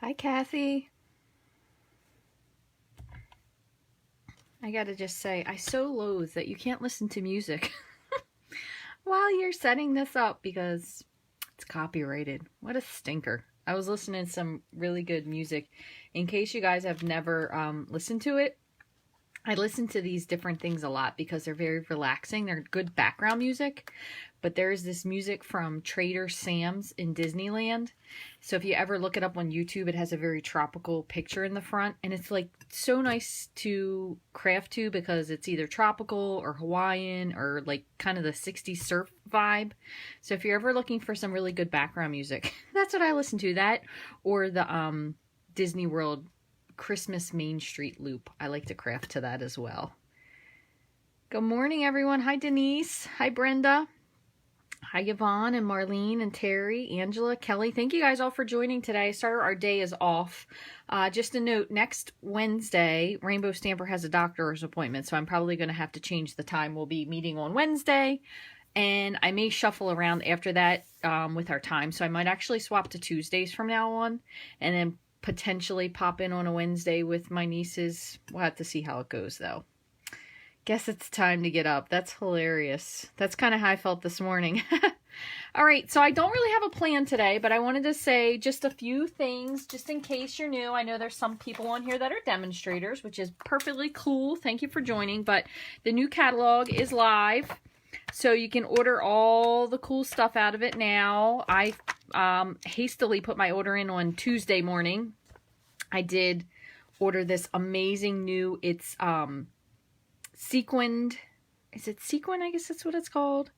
Hi, Kathy. I gotta just say, I so loathe that you can't listen to music while you're setting this up because it's copyrighted. What a stinker. I was listening to some really good music. In case you guys have never listened to it, I listen to these different things a lot because they're very relaxing. They're good background music. But there's this music from Trader Sam's in Disneyland. So if you ever look it up on YouTube, it has a very tropical picture in the front. And it's like so nice to craft to because it's either tropical or Hawaiian or like kind of the 60s surf vibe. So if you're ever looking for some really good background music, that's what I listen to. That or the Disney World Christmas Main Street loop. I like to craft to that as well. Good morning, everyone. Hi, Denise. Hi, Brenda. Hi, Yvonne and Marlene and Terry, Angela, Kelly. Thank you guys all for joining today. Sorry our day is off. Just a note, next Wednesday, Rainbow Stamper has a doctor's appointment, so I'm probably going to have to change the time. We'll be meeting on Wednesday, and I may shuffle around after that with our time. So I might actually swap to Tuesdays from now on, and then potentially pop in on a Wednesday with my nieces. We'll have to see how it goes, though. Guess it's time to get up. That's hilarious. That's kind of how I felt this morning. All right, so I don't really have a plan today, but I wanted to say just a few things just in case you're new. I know there's some people on here that are demonstrators, which is perfectly cool. Thank you for joining, but the new catalog is live, so you can order all the cool stuff out of it now. I hastily put my order in on Tuesday morning. I did order this amazing new, it's sequined, is it sequin? I guess that's what it's called.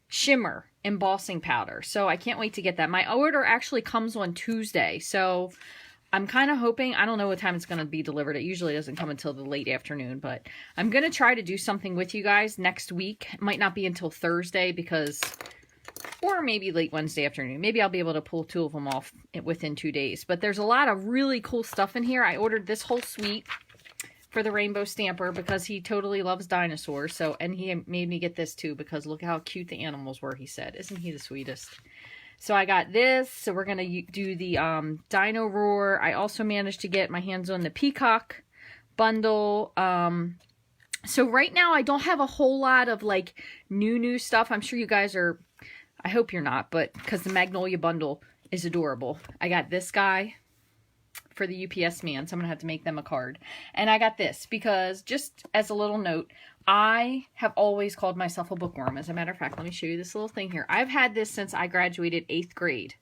Shimmer embossing powder. So I can't wait to get that. My order actually comes on Tuesday. So I'm kind of hoping, I don't know what time it's going to be delivered. It usually doesn't come until the late afternoon, but I'm going to try to do something with you guys next week. It might not be until Thursday because, or maybe late Wednesday afternoon. Maybe I'll be able to pull 2 of them off within 2 days. But there's a lot of really cool stuff in here. I ordered this whole suite for the Rainbow Stamper because he totally loves dinosaurs. So, and he made me get this too because look how cute the animals were, he said. Isn't he the sweetest? So I got this. So we're going to do the Dino Roar. I also managed to get my hands on the Peacock bundle. So right now I don't have a whole lot of like new stuff. I'm sure you guys are, I hope you're not, but because the Magnolia bundle is adorable. I got this guy for the UPS man, so I'm gonna have to make them a card. And I got this because, just as a little note, I have always called myself a bookworm. As a matter of fact, let me show you this little thing here. I've had this since I graduated 8th grade.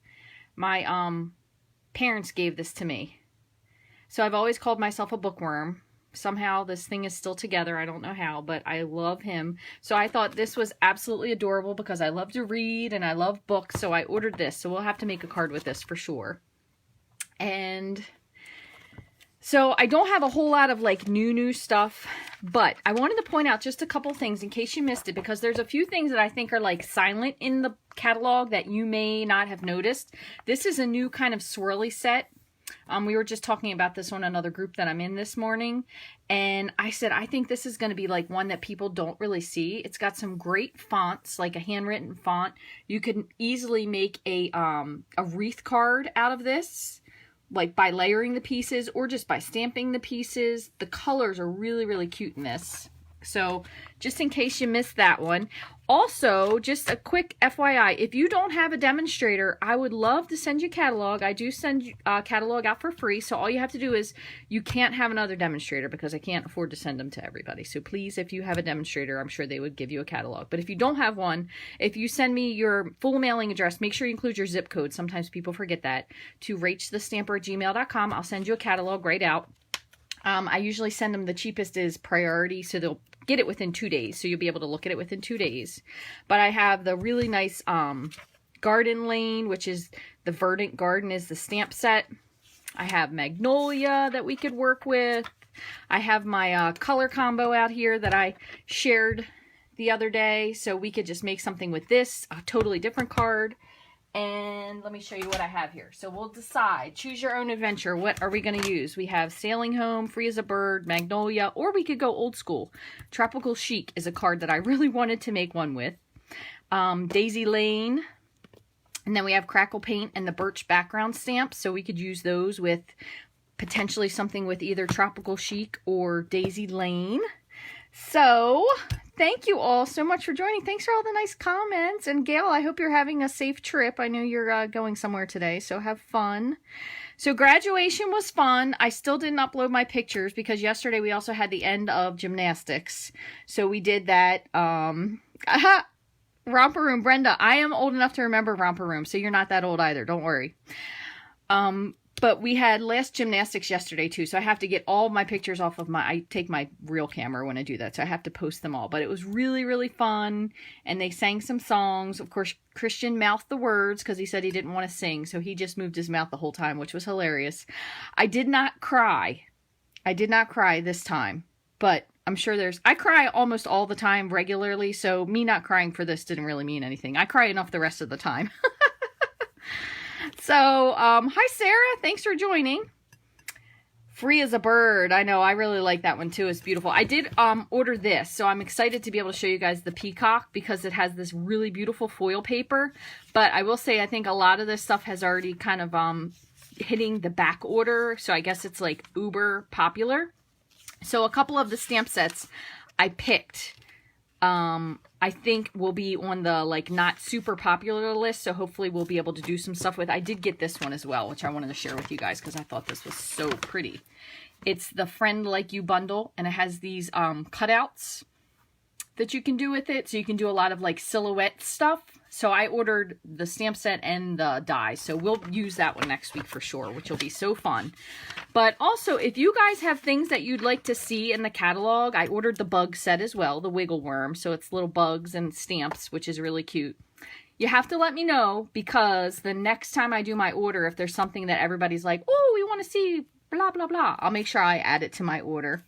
My parents gave this to me. So I've always called myself a bookworm. Somehow this thing is still together. I don't know how, but I love him. So I thought this was absolutely adorable because I love to read and I love books. So I ordered this. So we'll have to make a card with this for sure. And so I don't have a whole lot of like new stuff, but I wanted to point out just a couple things in case you missed it, because there's a few things that I think are like silent in the catalog that you may not have noticed. This is a new kind of swirly set. We were just talking about this on another group that I'm in this morning, and I said I think this is going to be like one that people don't really see. It's got some great fonts, like a handwritten font. You can easily make a wreath card out of this, like by layering the pieces or just by stamping the pieces. The colors are really cute in this. So just in case you missed that one. Also, just a quick FYI, if you don't have a demonstrator, I would love to send you a catalog. I do send a catalog out for free. So all you have to do is, you can't have another demonstrator because I can't afford to send them to everybody. So please, if you have a demonstrator, I'm sure they would give you a catalog. But if you don't have one, if you send me your full mailing address, make sure you include your zip code. Sometimes people forget that. To rachthestamper@gmail.com. I'll send you a catalog right out. I usually send them, the cheapest is priority, so they'll get it within 2 days. So you'll be able to look at it within 2 days. But I have the really nice Garden Lane, which is the Verdant Garden is the stamp set. I have Magnolia that we could work with. I have my color combo out here that I shared the other day. So we could just make something with this, a totally different card. And let me show you what I have here. So we'll decide, choose your own adventure. What are we going to use? We have Sailing Home, Free as a Bird, Magnolia, or we could go old school. Tropical Chic is a card that I really wanted to make one with. Daisy Lane, And then we have Crackle Paint and the Birch background stamps, so we could use those with potentially something with either Tropical Chic or Daisy Lane. So, thank you all so much for joining. Thanks for all the nice comments. And Gail, I hope you're having a safe trip. I know you're going somewhere today, so have fun. So, graduation was fun. I still didn't upload my pictures because yesterday we also had the end of gymnastics. So, we did that. Romper Room. Brenda, I am old enough to remember Romper Room, so you're not that old either. Don't worry. But we had last gymnastics yesterday too, so I have to get all my pictures off of I take my real camera when I do that, so I have to post them all. But it was really, really fun, and they sang some songs. Of course, Christian mouthed the words because he said he didn't want to sing, so he just moved his mouth the whole time, which was hilarious. I did not cry. I did not cry this time, but I'm sure I cry almost all the time regularly, so me not crying for this didn't really mean anything. I cry enough the rest of the time. So, hi Sarah, thanks for joining. Free as a Bird, I know, I really like that one too, it's beautiful. I did order this, so I'm excited to be able to show you guys the peacock because it has this really beautiful foil paper. But I will say, I think a lot of this stuff has already kind of hitting the back order, so I guess it's like uber popular. So a couple of the stamp sets I picked, I think will be on the like not super popular list, so hopefully we'll be able to do some stuff with. I did get this one as well, which I wanted to share with you guys because I thought this was so pretty. It's the Friend Like You bundle, and it has these cutouts that you can do with it, so you can do a lot of like silhouette stuff. So I ordered the stamp set and the dies, so we'll use that one next week for sure, which will be so fun. But also, if you guys have things that you'd like to see in the catalog, I ordered the bug set as well, the Wiggle Worm, so it's little bugs and stamps, which is really cute. You have to let me know, because the next time I do my order, if there's something that everybody's like, oh, we want to see blah, blah, blah, I'll make sure I add it to my order.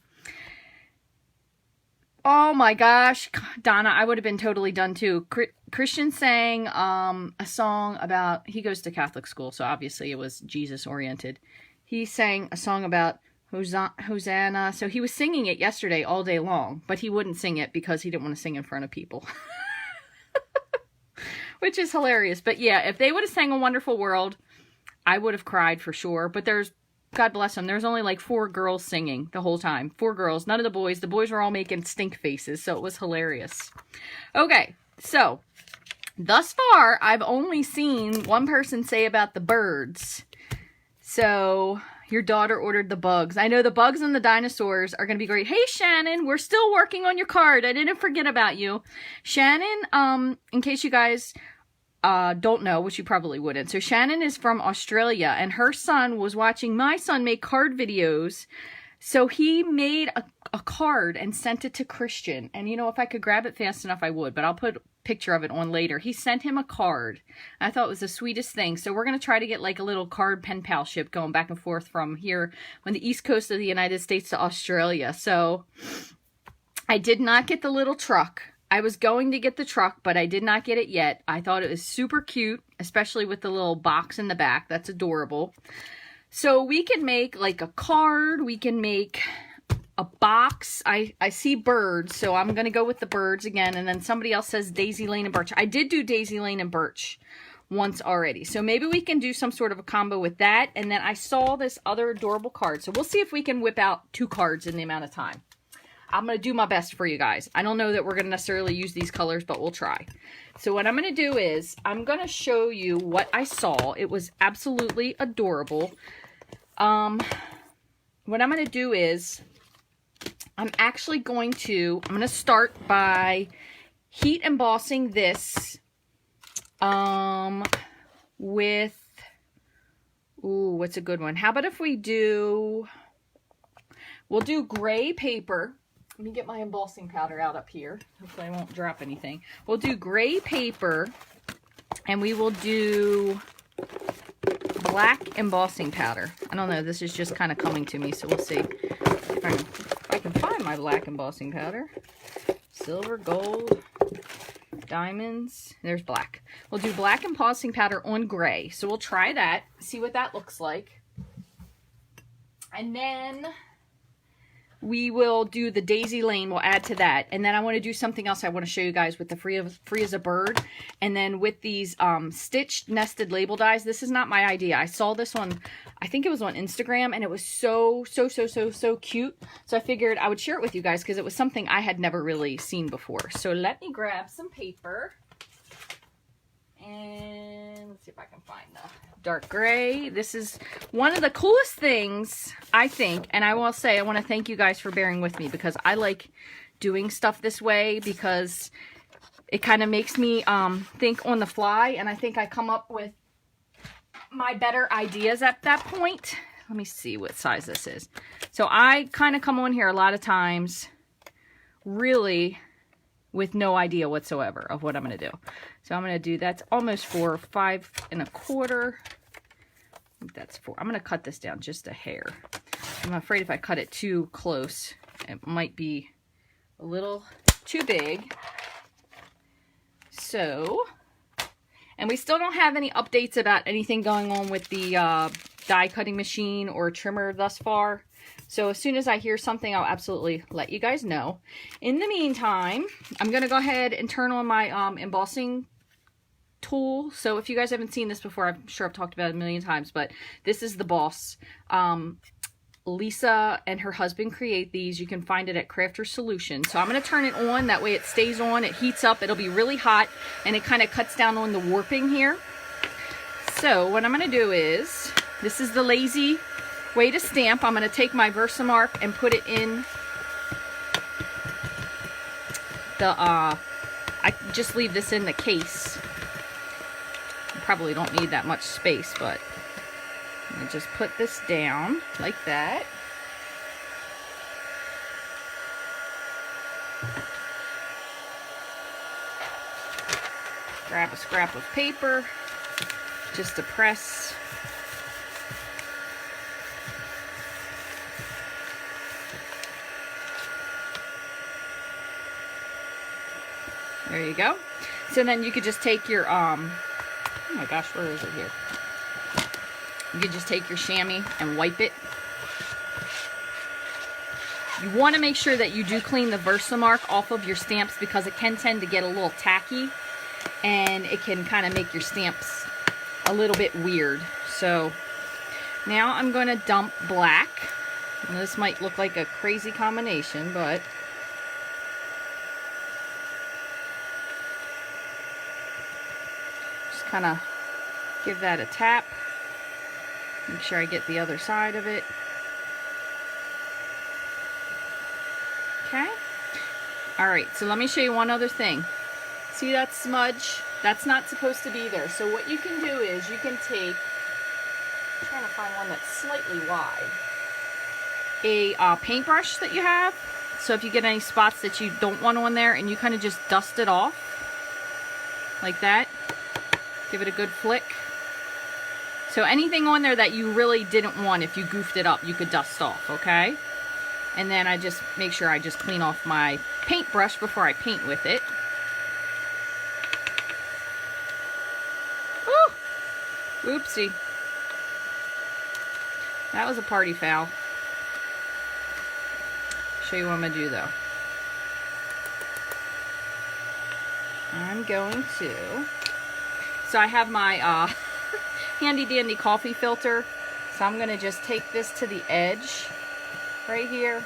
Oh my gosh, Donna, I would have been totally done too. Christian sang a song about, he goes to Catholic school, so obviously it was Jesus oriented. He sang a song about Hosanna. So he was singing it yesterday all day long, but he wouldn't sing it because he didn't want to sing in front of people. Which is hilarious. But yeah, if they would have sang A Wonderful World, I would have cried for sure. But God bless them, there's only like 4 girls singing the whole time. 4 girls, none of the boys. The boys were all making stink faces, so it was hilarious. Okay, so thus far, I've only seen one person say about the birds. So your daughter ordered the bugs. I know the bugs and the dinosaurs are going to be great. Hey, Shannon, we're still working on your card. I didn't forget about you. Shannon, in case you guys don't know, which you probably wouldn't. So Shannon is from Australia, and her son was watching my son make card videos. So he made a card and sent it to Christian. And you know, if I could grab it fast enough, I would, but I'll put a picture of it on later. He sent him a card. I thought it was the sweetest thing. So we're going to try to get like a little card pen pal ship going back and forth from here on the east coast of the United States to Australia. So I did not get the little truck. I was going to get the truck, but I did not get it yet. I thought it was super cute, especially with the little box in the back. That's adorable. So we can make like a card. We can make a box. I see birds, so I'm going to go with the birds again. And then somebody else says Daisy Lane and Birch. I did do Daisy Lane and Birch once already. So maybe we can do some sort of a combo with that. And then I saw this other adorable card. So we'll see if we can whip out 2 cards in the amount of time. I'm going to do my best for you guys. I don't know that we're going to necessarily use these colors, but we'll try. So what I'm going to do is I'm going to show you what I saw. It was absolutely adorable. What I'm going to do is I'm going to start by heat embossing this with, ooh, what's a good one? How about if we'll do gray paper. Let me get my embossing powder out up here. Hopefully I won't drop anything. We'll do gray paper, and we will do black embossing powder. I don't know, this is just kind of coming to me, so we'll see if I can find my black embossing powder. Silver, gold, diamonds. There's black. We'll do black embossing powder on gray. So we'll try that, see what that looks like. And then we will do the daisy lane. We'll add to that. And then I want to do something else I want to show you guys with the free as a bird. And then with these stitched nested label dies. This is not my idea. I saw this one, I think it was on Instagram, and it was so cute. So I figured I would share it with you guys because it was something I had never really seen before. So let me grab some paper. And let's see if I can find the dark gray. This is one of the coolest things, I think. And I will say, I want to thank you guys for bearing with me because I like doing stuff this way because it kind of makes me think on the fly. And I think I come up with my better ideas at that point. Let me see what size this is. So I kind of come on here a lot of times really with no idea whatsoever of what I'm going to do. So I'm going to do, that's almost 4, 5 1/4. I think that's 4. I'm going to cut this down just a hair. I'm afraid if I cut it too close, it might be a little too big. So, and we still don't have any updates about anything going on with the die cutting machine or trimmer thus far. So as soon as I hear something, I'll absolutely let you guys know. In the meantime, I'm going to go ahead and turn on my embossing tool. So if you guys haven't seen this before, I'm sure I've talked about it a million times, but this is the Boss. Lisa and her husband create these. You can find it at Crafter Solutions. So I'm going to turn it on. That way it stays on. It heats up. It'll be really hot, and it kind of cuts down on the warping here. So what I'm going to do is, this is the lazy way to stamp. I'm going to take my Versamark and put it in the, I just leave this in the case. You probably don't need that much space, but I'm going to just put this down like that. Grab a scrap of paper just to press. There you go. So then you could just take your, oh my gosh, where is it here? You could just take your chamois and wipe it. You want to make sure that you do clean the Versamark off of your stamps because it can tend to get a little tacky and it can kind of make your stamps a little bit weird. So now I'm going to dump black. And this might look like a crazy combination, but kind of give that a tap. Make sure I get the other side of it. Okay. Alright, so let me show you one other thing. See that smudge? That's not supposed to be there. So what you can do is you can take, I'm trying to find one that's slightly wide, a paintbrush that you have. So if you get any spots that you don't want on there, and you kind of just dust it off like that. Give it a good flick. So anything on there that you really didn't want, if you goofed it up, you could dust off, okay? And then I just make sure I just clean off my paintbrush before I paint with it. Ooh! Oopsie. That was a party foul. Show you what I'm going to do though. I'm going to... So I have my handy dandy coffee filter. So I'm going to just take this to the edge right here.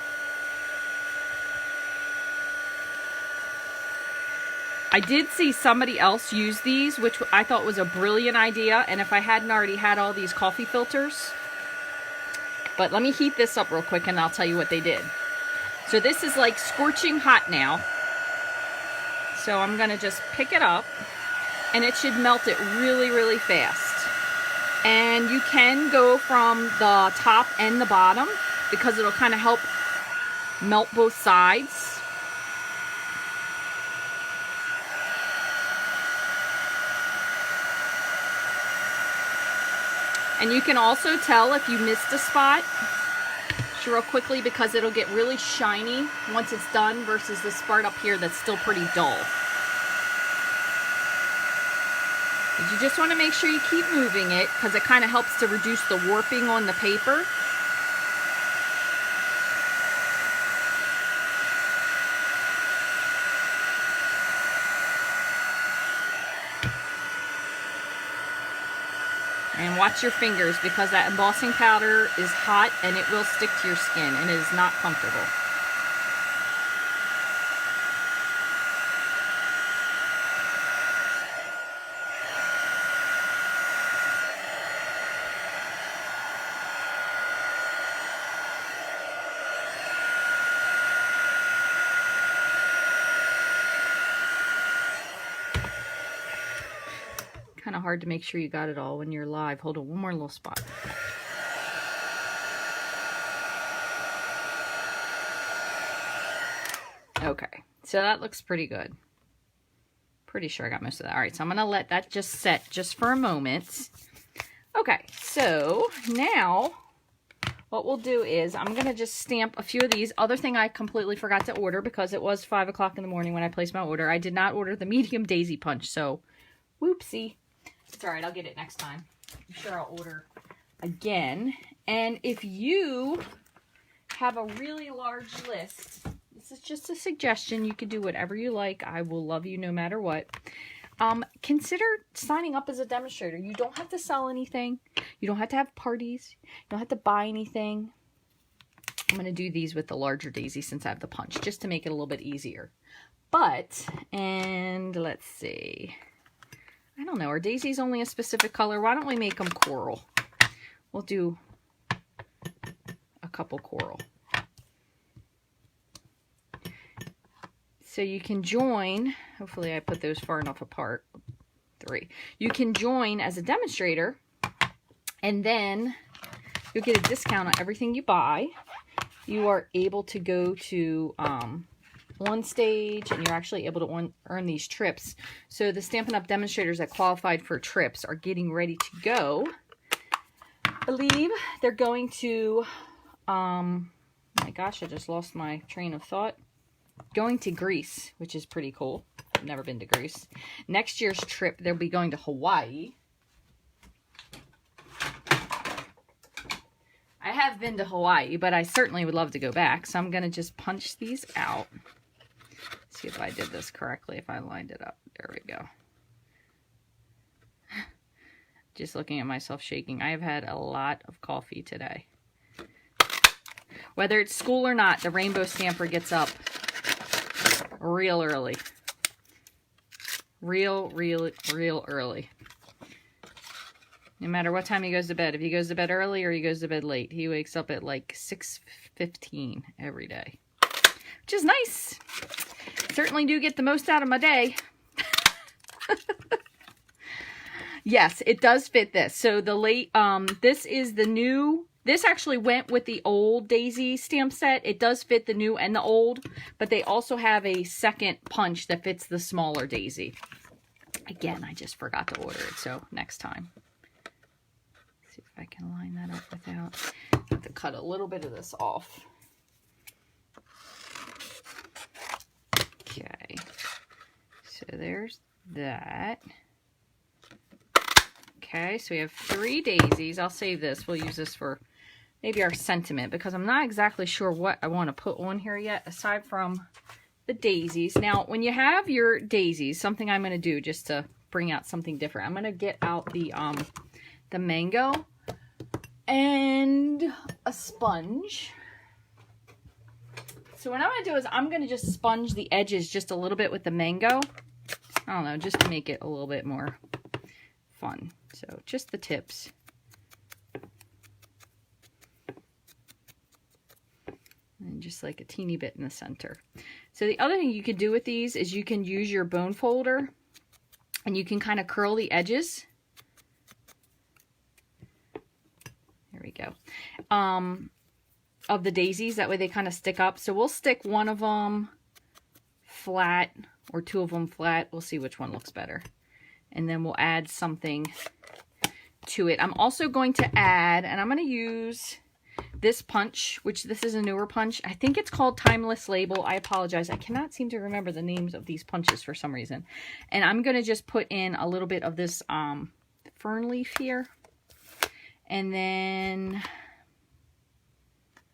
I did see somebody else use these, which I thought was a brilliant idea. And if I hadn't already had all these coffee filters. But let me heat this up real quick and I'll tell you what they did. So this is like scorching hot now. So I'm going to just pick it up. And it should melt it really, really fast. And you can go from the top and the bottom because it'll kind of help melt both sides. And you can also tell if you missed a spot real quickly because it'll get really shiny once it's done versus this part up here that's still pretty dull. You just want to make sure you keep moving it because it kind of helps to reduce the warping on the paper. And watch your fingers, because that embossing powder is hot and it will stick to your skin and it is not comfortable. Kind of hard to make sure you got it all when you're live. Hold on, one more little spot. Okay, so that looks pretty good. Pretty sure I got most of that. All right, so I'm going to let that just set just for a moment. Okay, so now what we'll do is I'm going to just stamp a few of these. Other thing I completely forgot to order, because it was 5 o'clock in the morning when I placed my order. I did not order the medium daisy punch, so whoopsie. It's all right, I'll get it next time. I'm sure I'll order again. And if you have a really large list, this is just a suggestion. You can do whatever you like. I will love you no matter what. Consider signing up as a demonstrator. You don't have to sell anything. You don't have to have parties. You don't have to buy anything. I'm going to do these with the larger daisy since I have the punch, just to make it a little bit easier. But, and let's see. I don't know, are daisies only a specific color? Why don't we make them coral? We'll do a couple coral. So you can join, hopefully I put those far enough apart, 3. You can join as a demonstrator, and then you'll get a discount on everything you buy. You are able to go to one stage, and you're actually able to earn these trips. So the Stampin' Up! Demonstrators that qualified for trips are getting ready to go. I believe they're going to, my gosh, I just lost my train of thought. Going to Greece, which is pretty cool. I've never been to Greece. Next year's trip, they'll be going to Hawaii. I have been to Hawaii, but I certainly would love to go back. So I'm going to just punch these out. See if I did this correctly, if I lined it up. There we go. Just looking at myself shaking. I have had a lot of coffee today. Whether it's school or not, the rainbow stamper gets up real early. Real early. No matter what time he goes to bed. If he goes to bed early or he goes to bed late, he wakes up at like 6:15 every day. Which is nice. Certainly do get the most out of my day. Yes, it does fit this. So the late, this is the new, this actually went with the old daisy stamp set. It does fit the new and the old, but they also have a second punch that fits the smaller daisy. Again, I just forgot to order it, so next time. Let's see if I can line that up without, I have to cut a little bit of this off. Okay, so there's that. Okay, so we have 3 daisies. I'll save this. We'll use this for maybe our sentiment, because I'm not exactly sure what I want to put on here yet, aside from the daisies. Now, when you have your daisies, something I'm going to do just to bring out something different, I'm going to get out the mango and a sponge. So what I'm going to do is I'm going to just sponge the edges just a little bit with the mango. I don't know, just to make it a little bit more fun. So just the tips. And just like a teeny bit in the center. So the other thing you could do with these is you can use your bone folder and you can kind of curl the edges. There we go. Of the daisies, that way they kind of stick up. So we'll stick one of them flat or 2 of them flat. We'll see which one looks better. And then we'll add something to it. I'm also going to add, and I'm going to use this punch, which this is a newer punch. I think it's called Timeless Label. I apologize. I cannot seem to remember the names of these punches for some reason. And I'm going to just put in a little bit of this fern leaf here. And then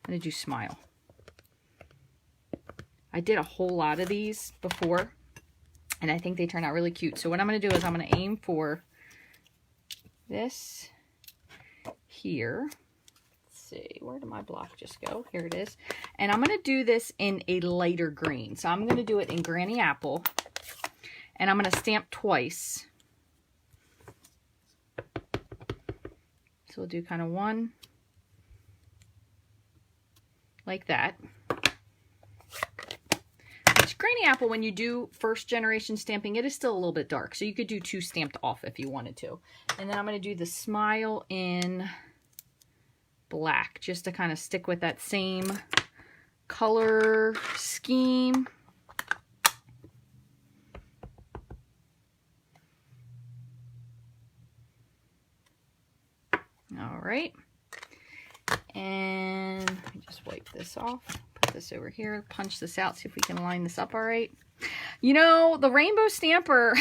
I'm going to do Smile. I did a whole lot of these before, and I think they turn out really cute. So what I'm going to do is I'm going to aim for this here. Let's see, where did my block just go? Here it is. And I'm going to do this in a lighter green. So I'm going to do it in Granny Apple. And I'm going to stamp twice. So we'll do kind of one like that. Which Granny Apple, when you do first generation stamping, it is still a little bit dark. So you could do 2 stamped off if you wanted to. And then I'm going to do the smile in black, just to kind of stick with that same color scheme. All right. And let me just wipe this off. Put this over here, punch this out, see if we can line this up all right. You know, the Rainbow Stamper,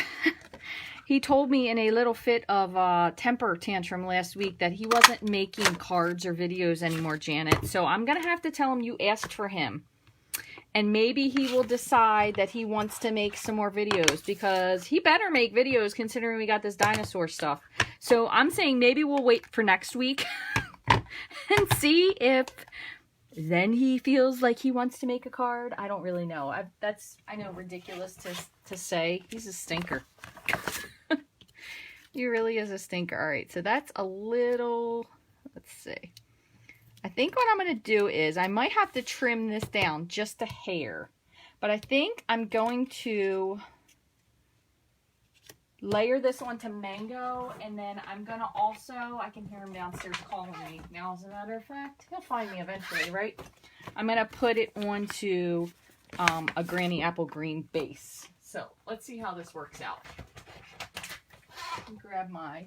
he told me in a little fit of temper tantrum last week that he wasn't making cards or videos anymore, Janet. So I'm going to have to tell him you asked for him. And maybe he will decide that he wants to make some more videos, because he better make videos considering we got this dinosaur stuff. So I'm saying maybe we'll wait for next week and see if then he feels like he wants to make a card. I don't really know. I know, ridiculous to say. He's a stinker. He really is a stinker. All right, so that's a little, let's see. I think what I'm going to do is I might have to trim this down just a hair. But I think I'm going to layer this onto mango. And then I'm going to also, I can hear him downstairs calling me. Now, as a matter of fact, he'll find me eventually, right? I'm going to put it onto a Granny Apple green base. So let's see how this works out. Grab my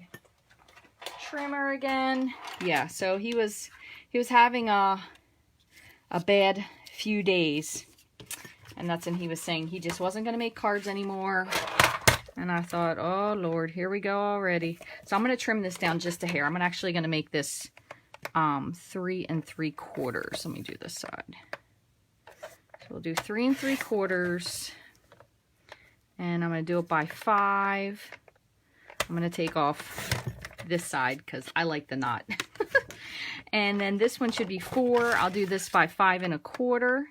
trimmer again. Yeah, so he was having a bad few days, and that's when he was saying he just wasn't going to make cards anymore. And I thought, oh Lord, here we go already. So I'm going to trim this down just a hair. I'm actually going to make this 3 3/4. Let me do this side. So we'll do 3 3/4, and I'm going to do it by 5. I'm going to take off this side because I like the knot. And then this one should be 4. I'll do this by 5 1/4.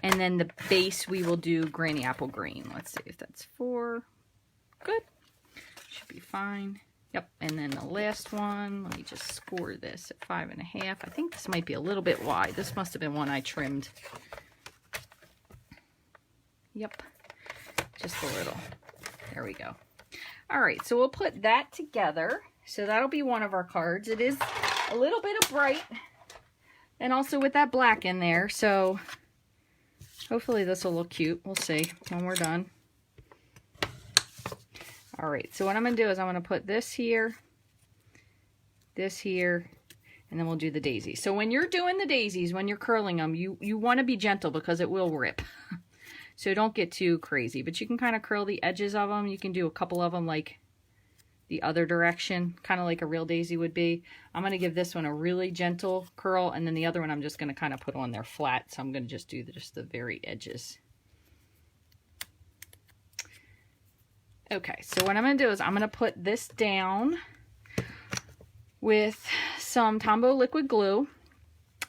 And then the base we will do Granny Apple green. Let's see if that's 4. Good. Should be fine. Yep. And then the last one, let me just score this at 5 1/2. I think this might be a little bit wide. This must have been one I trimmed. Yep. Just a little. There we go. All right. So we'll put that together. So that'll be one of our cards. It is a little bit of bright, and also with that black in there. So hopefully this will look cute. We'll see when we're done. All right, so what I'm going to do is I'm going to put this here, and then we'll do the daisies. So when you're doing the daisies, when you're curling them, you want to be gentle because it will rip. So don't get too crazy, but you can kind of curl the edges of them. You can do a couple of them like the other direction, kind of like a real daisy would be. I'm going to give this one a really gentle curl, and then the other one I'm just going to kind of put on there flat. So I'm going to just do just the very edges. Okay, so what I'm going to do is I'm going to put this down with some Tombow liquid glue.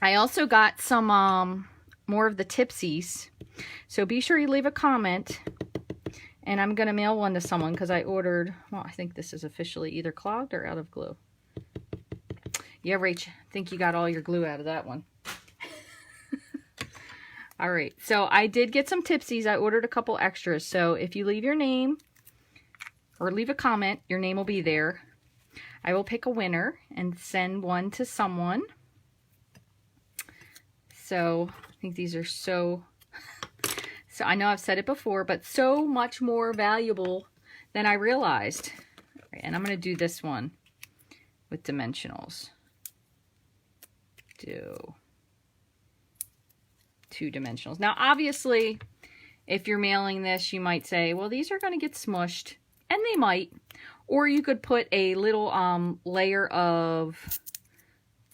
I also got some more of the Tipsies. So be sure you leave a comment. And I'm going to mail one to someone because I ordered, well, I think this is officially either clogged or out of glue. Yeah, Rach, I think you got all your glue out of that one. All right, so I did get some Tipsies. I ordered a couple extras. So if you leave your name or leave a comment, your name will be there. I will pick a winner and send one to someone. So I think these are so I know I've said it before, but so much more valuable than I realized. Right, and I'm going to do this one with dimensionals. Do 2 dimensionals. Now, obviously, if you're mailing this, you might say, well, these are going to get smushed. And they might. Or you could put a little layer of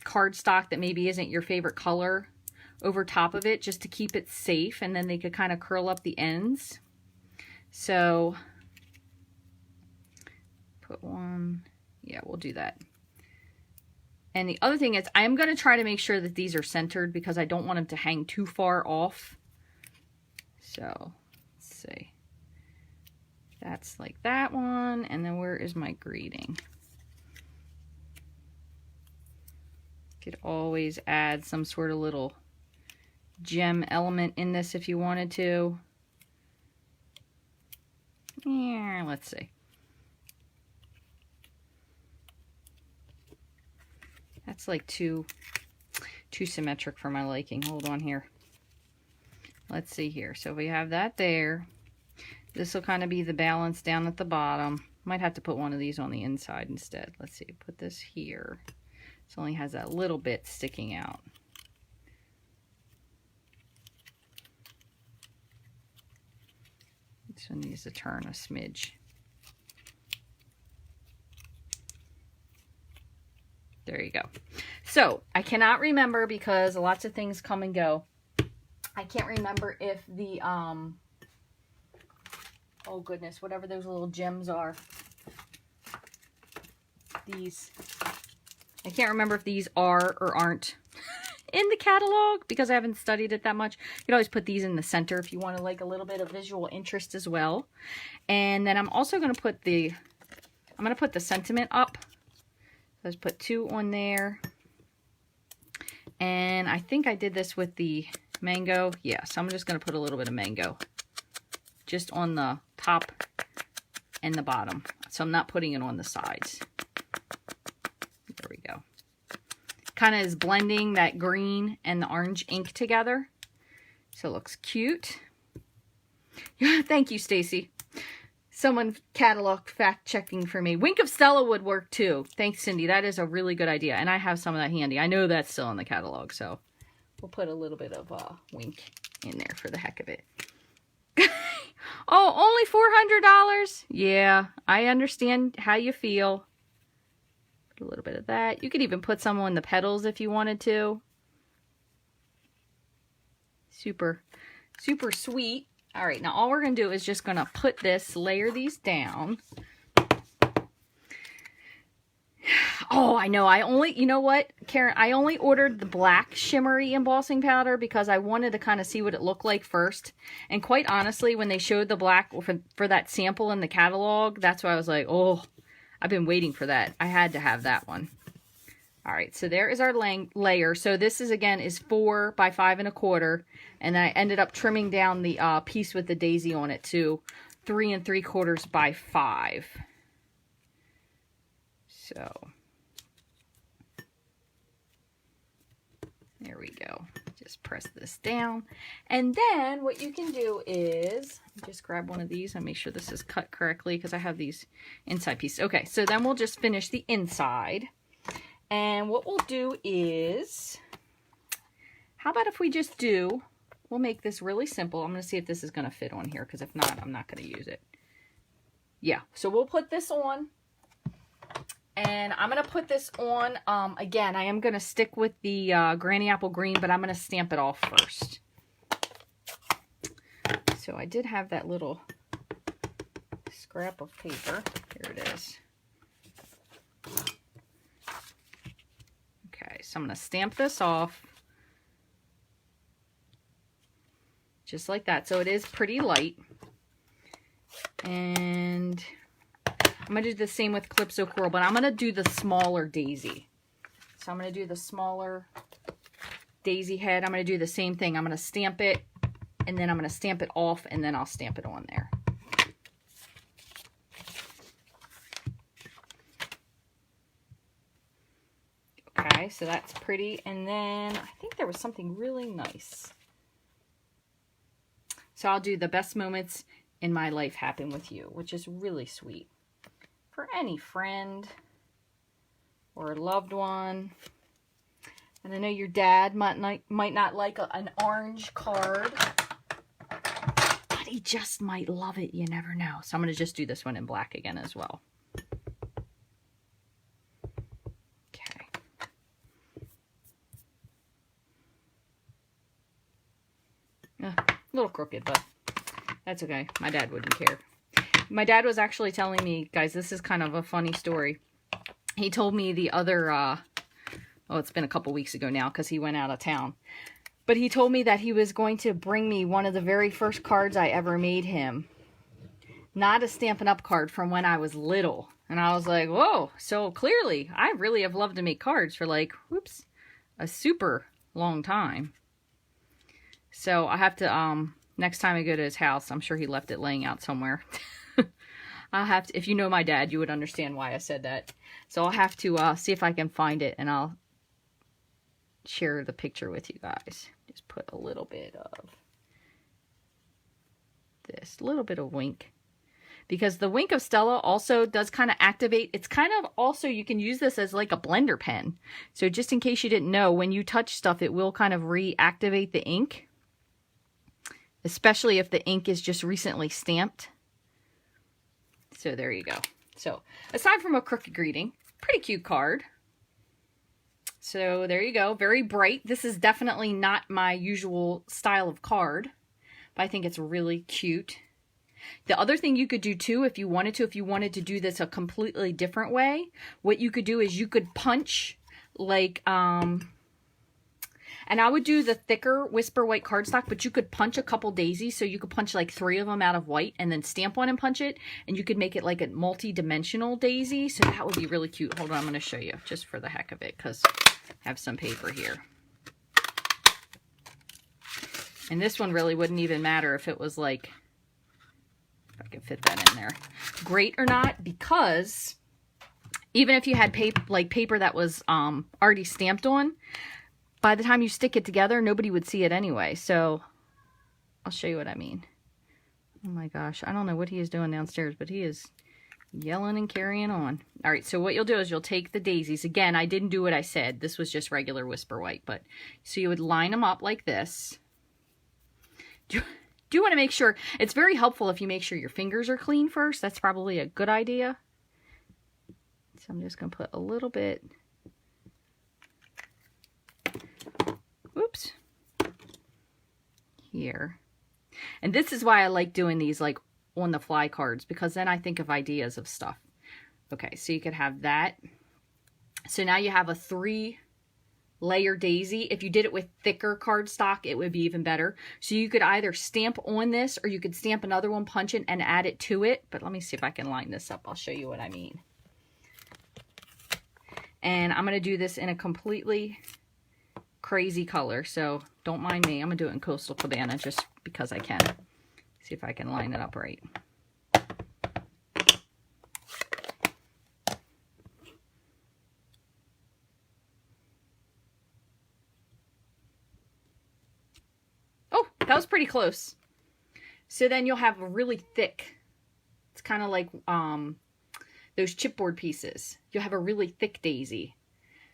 cardstock that maybe isn't your favorite color over top of it just to keep it safe, and then they could kind of curl up the ends. So put one, yeah, we'll do that. And the other thing is I'm going to try to make sure that these are centered because I don't want them to hang too far off. So let's see. That's like that one. And then where is my greeting? Could always add some sort of little gem element in this if you wanted to. Yeah, let's see. That's like too symmetric for my liking. Hold on here. Let's see here. So we have that there. This will kind of be the balance down at the bottom. Might have to put one of these on the inside instead. Let's see. Put this here. This only has that little bit sticking out. This one needs to turn a smidge. There you go. So I cannot remember because lots of things come and go. I can't remember if the, oh goodness, whatever those little gems are. These, I can't remember if these are or aren't in the catalog because I haven't studied it that much. You can always put these in the center if you want to like a little bit of visual interest as well. And then I'm also going to put the, I'm going to put the sentiment up. Let's put 2 on there. And I think I did this with the mango. Yeah, so I'm just going to put a little bit of mango just on the top and the bottom. So I'm not putting it on the sides. There we go. Kind of is blending that green and the orange ink together. So it looks cute. Thank you, Stacy. Someone catalog fact checking for me. Wink of Stella would work too. Thanks, Cindy. That is a really good idea. And I have some of that handy. I know that's still in the catalog. So we'll put a little bit of Wink in there for the heck of it. Oh, only $400? Yeah, I understand how you feel. Put a little bit of that. You could even put some on the petals if you wanted to. Super, super sweet. All right, now all we're going to do is just going to put this, layer these down. Oh, I know. I only, you know what, Karen, I only ordered the black shimmery embossing powder because I wanted to kind of see what it looked like first. And quite honestly, when they showed the black for that sample in the catalog, that's why I was like, oh, I've been waiting for that. I had to have that one. All right, so there is our layer. So this is, again, is 4 by 5 1/4. And then I ended up trimming down the piece with the daisy on it to 3 3/4 by 5. So there we go. Just press this down. And then what you can do is just grab one of these and make sure this is cut correctly because I have these inside pieces. Okay, so then we'll just finish the inside. And what we'll do is, how about if we just do, we'll make this really simple. I'm going to see if this is going to fit on here because if not, I'm not going to use it. Yeah, so we'll put this on. And I'm going to put this on, again, I am going to stick with the Granny Apple Green, but I'm going to stamp it off first. So I did have that little scrap of paper. Here it is. Okay, so I'm going to stamp this off. Just like that. So it is pretty light. And I'm going to do the same with Calypso Coral, but I'm going to do the smaller daisy. So I'm going to do the smaller daisy head. I'm going to do the same thing. I'm going to stamp it, and then I'm going to stamp it off, and then I'll stamp it on there. Okay, so that's pretty. And then I think there was something really nice. So I'll do the best moments in my life happen with you, which is really sweet. For any friend or loved one. And I know your dad might not like an orange card, but he just might love it. You never know. So I'm going to just do this one in black again as well. Okay. A little crooked, but that's okay. My dad wouldn't care. My dad was actually telling me, guys, this is kind of a funny story. He told me the other Oh, it's been a couple weeks ago now because he went out of town. But he told me that he was going to bring me one of the very first cards I ever made him. Not a Stampin' Up card from when I was little. And I was like, whoa, so clearly I really have loved to make cards for like, whoops, a super long time. So I have to, next time I go to his house, I'm sure he left it laying out somewhere. I'll have to, if you know my dad, you would understand why I said that. So I'll have to see if I can find it, and I'll share the picture with you guys. Just put a little bit of this, a little bit of wink. Because the wink of Stella also does kind of activate. It's kind of also, you can use this as like a blender pen. So just in case you didn't know, when you touch stuff, it will kind of reactivate the ink. Especially if the ink is just recently stamped. So there you go. So aside from a crooked greeting, pretty cute card. So there you go. Very bright. This is definitely not my usual style of card, but I think it's really cute. The other thing you could do too, if you wanted to do this a completely different way, what you could do is you could punch like, and I would do the thicker Whisper White cardstock, but you could punch a couple daisies. So you could punch like 3 of them out of white and then stamp one and punch it. And you could make it like a multi-dimensional daisy. So that would be really cute. Hold on, I'm going to show you just for the heck of it because I have some paper here. And this one really wouldn't even matter if it was like, if I can fit that in there, great or not, because even if you had paper that was already stamped on, by the time you stick it together, nobody would see it anyway. So I'll show you what I mean. Oh my gosh, I don't know what he is doing downstairs, but he is yelling and carrying on. All right, so what you'll do is you'll take the daisies. Again, I didn't do what I said. This was just regular Whisper White, but so you would line them up like this. Do you want to make sure, it's very helpful if you make sure your fingers are clean first. That's probably a good idea. So I'm just going to put a little bit, oops, here. And this is why I like doing these like on the fly cards, because then I think of ideas of stuff. Okay, so you could have that. So now you have a 3-layer daisy. If you did it with thicker cardstock, it would be even better. So you could either stamp on this, or you could stamp another one, punch it, and add it to it. But let me see if I can line this up. I'll show you what I mean. And I'm going to do this in a completely crazy color, so don't mind me. I'm going to do it in Coastal Cabana just because I can. See if I can line it up right. Oh, that was pretty close. So then you'll have a really thick, it's kind of like those chipboard pieces. You'll have a really thick daisy.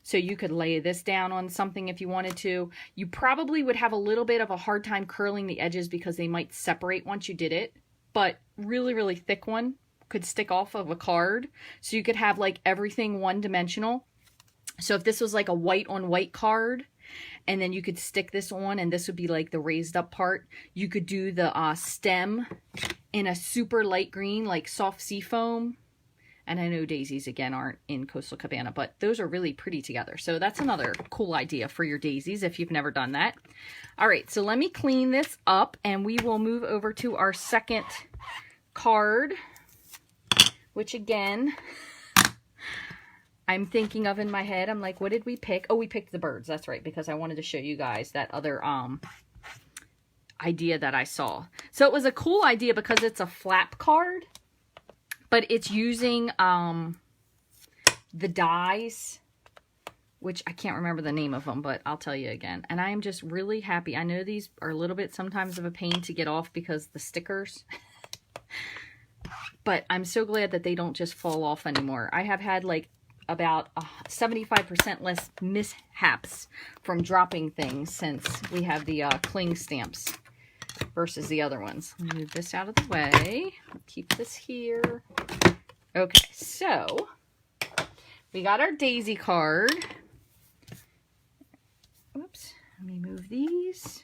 So you could lay this down on something if you wanted to. You probably would have a little bit of a hard time curling the edges because they might separate once you did it. But really, really thick one could stick off of a card. So you could have like everything one-dimensional. So if this was like a white on white card, and then you could stick this on, and this would be like the raised up part. You could do the stem in a super light green, like soft seafoam. And I know daisies, again, aren't in Coastal Cabana, but those are really pretty together. So that's another cool idea for your daisies if you've never done that. All right, so let me clean this up, and we will move over to our second card, which, again, I'm thinking of in my head. I'm like, what did we pick? Oh, we picked the birds. That's right, because I wanted to show you guys that other idea that I saw. So it was a cool idea because it's a flap card. But it's using the dies, which I can't remember the name of them, but I'll tell you again. And I am just really happy. I know these are a little bit sometimes of a pain to get off because the stickers. But I'm so glad that they don't just fall off anymore. I have had like about 75% less mishaps from dropping things since we have the cling stamps versus the other ones. Move this out of the way. Keep this here. Okay, so we got our daisy card. Oops, let me move these.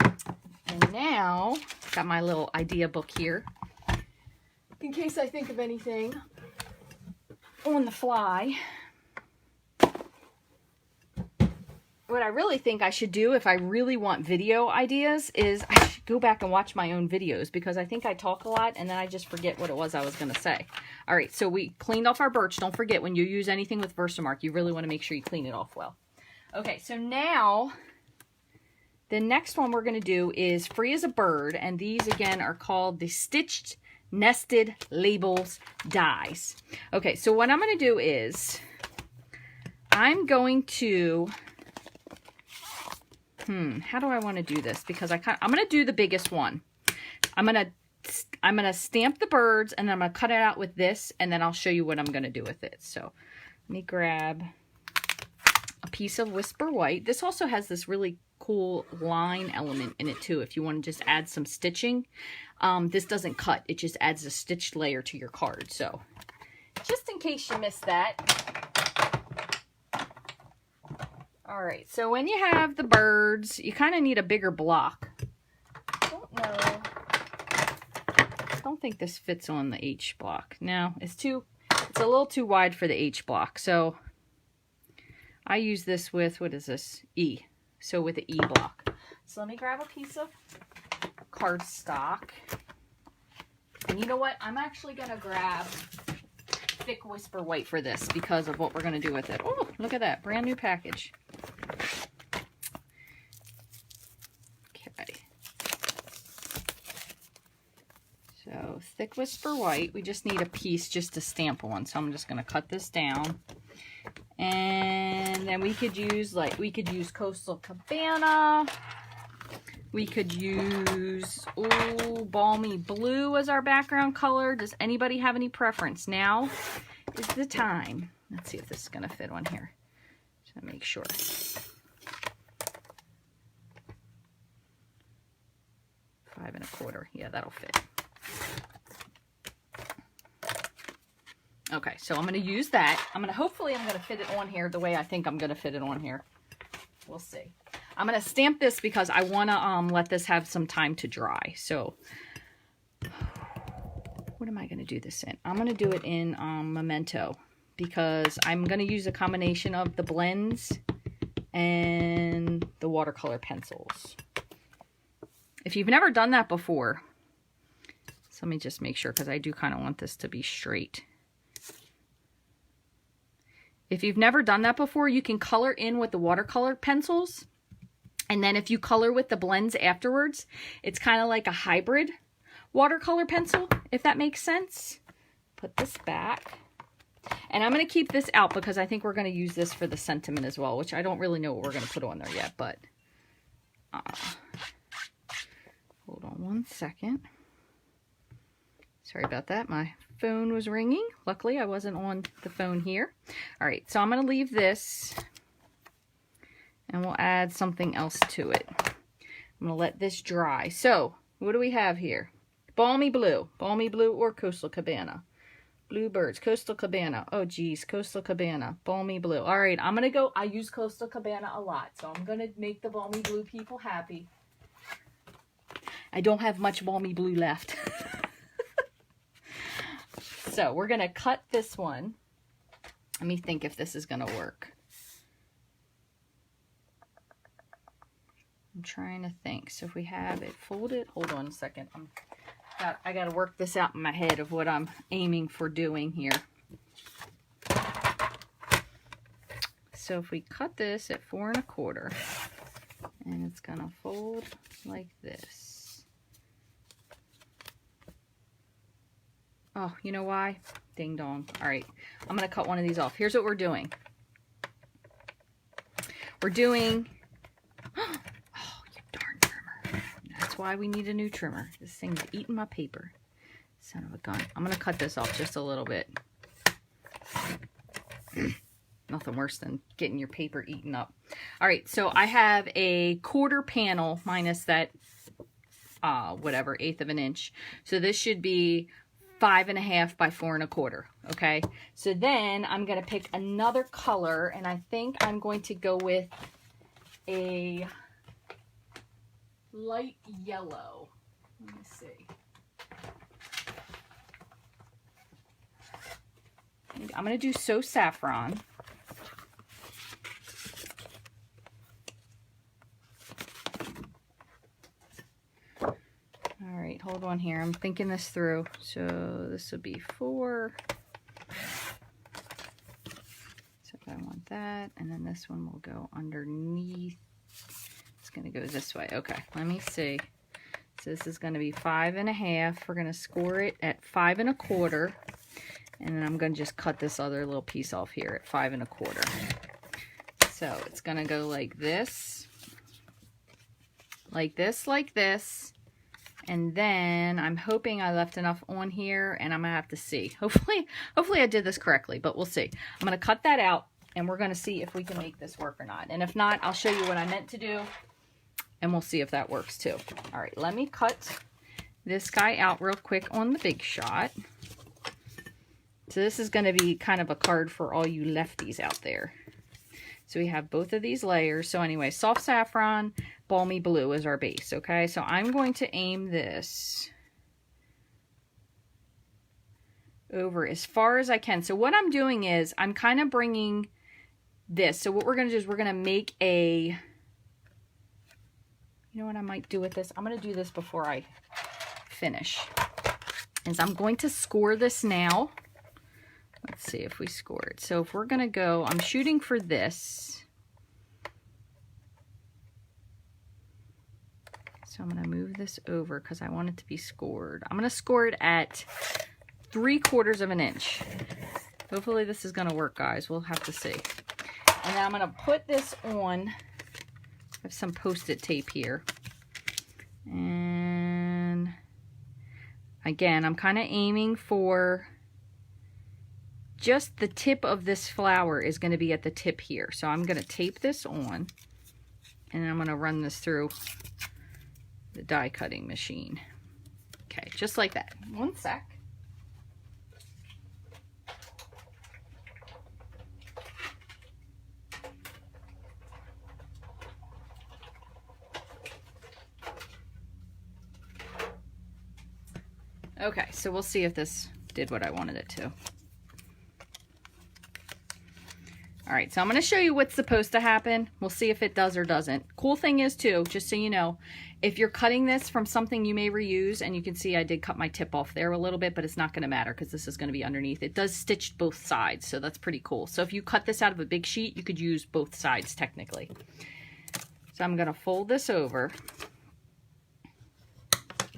And now, got my little idea book here in case I think of anything on the fly. what I really think I should do if I really want video ideas is I should go back and watch my own videos, because I think I talk a lot and then I just forget what it was I was going to say. All right, so we cleaned off our birch. Don't forget, when you use anything with Versamark, you really want to make sure you clean it off well. Okay, so now the next one we're going to do is Free as a Bird, and these again are called the Stitched Nested Labels dies. Okay, so what I'm going to do is I'm going to how do I want to do this? Because I'm going to do the biggest one. I'm going to stamp the birds, and then I'm going to cut it out with this, and then I'll show you what I'm going to do with it. So let me grab a piece of Whisper White. This also has this really cool line element in it too, if you want to just add some stitching. This doesn't cut, it just adds a stitched layer to your card. So just in case you missed that. All right, so when you have the birds, you kind of need a bigger block. I don't think this fits on the H block. No, it's a little too wide for the H block. So I use this with, what is this? E. So with the E block. So let me grab a piece of cardstock. And you know what? I'm actually going to grab thick Whisper White for this because of what we're going to do with it. Oh, look at that. Brand new package. Okay. So thick Whisper White. We just need a piece just to stamp on. So I'm just going to cut this down. And then we could use Coastal Cabana. We could use Balmy Blue as our background color. Does anybody have any preference? Now is the time. Let's see if this is going to fit on here. Just to make sure. 5 1/4. Yeah, that'll fit. Okay, so I'm going to use that. Hopefully I'm going to fit it on here the way I think I'm going to fit it on here. We'll see. I'm going to stamp this because I want to let this have some time to dry. So what am I going to do this in? I'm going to do it in Memento, because I'm going to use a combination of the blends and the watercolor pencils. If you've never done that before, so let me just make sure, because I do kind of want this to be straight. If you've never done that before, you can color in with the watercolor pencils. And then if you color with the blends afterwards, it's kind of like a hybrid watercolor pencil, if that makes sense. Put this back. And I'm going to keep this out because I think we're going to use this for the sentiment as well, which I don't really know what we're going to put on there yet, but hold on one second. Sorry about that. My phone was ringing. Luckily, I wasn't on the phone here. All right, so I'm going to leave this, and we'll add something else to it. I'm going to let this dry. So, what do we have here? Balmy Blue or Coastal Cabana. Bluebirds, Coastal Cabana. Oh, geez, Coastal Cabana, Balmy Blue. All right, I'm going to go. I use Coastal Cabana a lot, so I'm going to make the Balmy Blue people happy. I don't have much Balmy Blue left. So we're going to cut this one. Let me think if this is going to work. I'm trying to think. So if we have it folded, hold on a second. I got to work this out in my head of what I'm aiming for doing here. So if we cut this at 4 1/4, and it's going to fold like this. Oh, you know why? Ding dong. All right, I'm going to cut one of these off. Here's what we're doing. We're doing... Oh, you darn trimmer. That's why we need a new trimmer. This thing's eating my paper. Son of a gun. I'm going to cut this off just a little bit. Nothing worse than getting your paper eaten up. All right, so I have a 1/4 panel minus that, whatever, 1/8 of an inch. So this should be 5 1/2 by 4 1/4. Okay, so then I'm going to pick another color, and I think I'm going to go with a light yellow. Let me see. I'm going to do So Saffron. on here. I'm thinking this through. So this would be 4. So I want that, and then this one will go underneath. It's going to go this way. Okay, let me see. So this is going to be 5.5. We're going to score it at 5 1/4, and then I'm going to just cut this other little piece off here at 5 1/4. So it's going to go like this, like this, like this. And then I'm hoping I left enough on here, and I'm going to have to see. Hopefully I did this correctly, but we'll see. I'm going to cut that out, and we're going to see if we can make this work or not. And if not, I'll show you what I meant to do, and we'll see if that works too. All right, let me cut this guy out real quick on the Big Shot. So this is going to be kind of a card for all you lefties out there. So we have both of these layers. So anyway, soft saffron, balmy blue is our base, okay? So I'm going to aim this over as far as I can. So what I'm doing is I'm kind of bringing this. So what we're going to do is we're going to make a, you know what I might do with this? I'm going to do this before I finish. Is I'm going to score this now. Let's see if we score it. So if we're going to go, I'm shooting for this. So I'm going to move this over because I want it to be scored. I'm going to score it at 3/4 of an inch. Hopefully this is going to work, guys. We'll have to see. And then I'm going to put this on. I have some Post-it tape here. And again, I'm kind of aiming for just the tip of this flower is going to be at the tip here. So I'm going to tape this on, and then I'm going to run this through the die cutting machine. Okay, just like that. One sec. Okay, so we'll see if this did what I wanted it to. All right, so I'm going to show you what's supposed to happen. We'll see if it does or doesn't. Cool thing is, too, just so you know, if you're cutting this from something you may reuse, and you can see I did cut my tip off there a little bit, but it's not going to matter because this is going to be underneath. It does stitch both sides, so that's pretty cool. So if you cut this out of a big sheet, you could use both sides technically. So I'm going to fold this over,